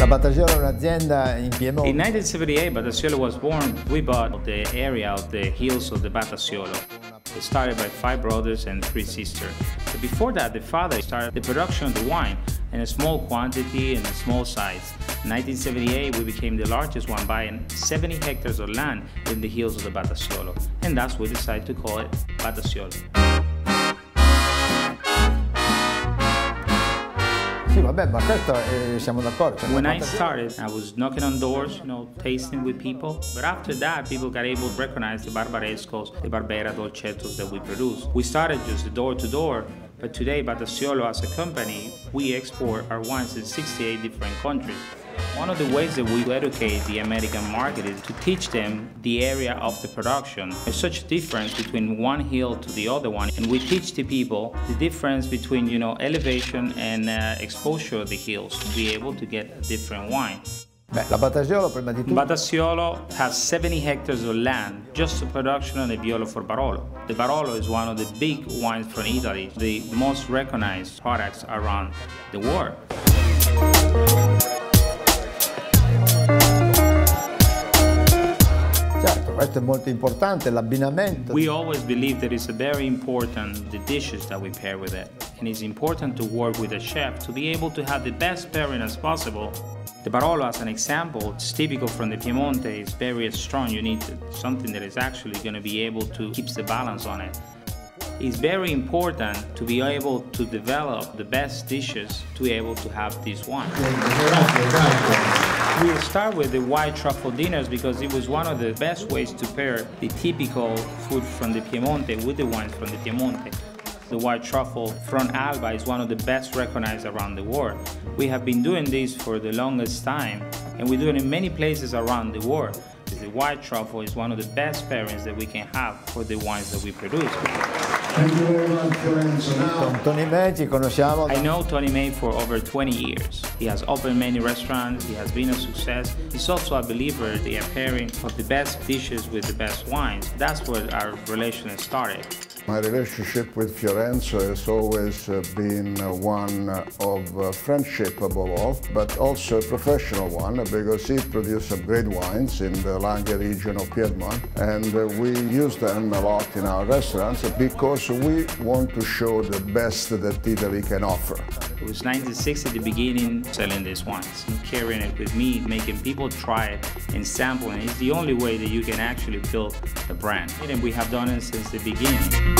La Batasiolo è un'azienda in Piemonte. In 1978, Batasiolo was born. We bought the area of the hills of the Batasiolo. It started by 5 brothers and 3 sisters. But before that, the father started the production of the wine in a small quantity and a small size. In 1978, we became the largest one, buying 70 hectares of land in the hills of the Batasiolo. And thus we decided to call it Batasiolo. Sì, vabbè, ma questo siamo d'accordo. When I started, I was knocking on doors, tasting with people. But after that, people got able to recognize the Barbarescos, the Barbera Dolcettos that we produce. We started just door to door, but today, Batasiolo as a company, we export our wines in 68 different countries. One of the ways that we educate the American market is to teach them the area of the production. There's such a difference between one hill to the other one, and we teach the people the difference between, elevation and exposure of the hills to be able to get a different wine. Beh, la Batasiolo prima di tutto. Batasiolo has 70 hectares of land just for production of the Nebbiolo for Barolo. The Barolo is one of the big wines from Italy, the most recognized products around the world. Certo, questo è molto importante, l'abbinamento. We always believe that it's very important the dishes that we pair with it. And it's important to work with a chef to be able to have the best pairing as possible. The Barolo, as an example, it's typical from the Piemonte, it's very strong. You need something that is actually going to be able to keep the balance on it. It's very important to be able to develop the best dishes to be able to have this wine. We start with the white truffle dinners because it was one of the best ways to pair the typical food from the Piemonte with the wines from the Piemonte. The white truffle from Alba is one of the best recognized around the world. We have been doing this for the longest time, and we do it in many places around the world. The white truffle is one of the best pairings that we can have for the wines that we produce. Thank you very much, Fiorenzo. Con Tony May ci conosciamo. I know Tony May for over 20 years. He has opened many restaurants, he has been a success. He's also a believer in the pairing of the best dishes with the best wines. That's where our relation started. My relationship with Fiorenzo has always been one of friendship above all, but also a professional one because he produces some great wines in the Langhe region of Piedmont, and we use them a lot in our restaurants because we want to show the best that Italy can offer. It was 1960 at the beginning selling these wines, carrying it with me, making people try it and sample it. It's the only way that you can actually build a brand, and we have done it since the beginning.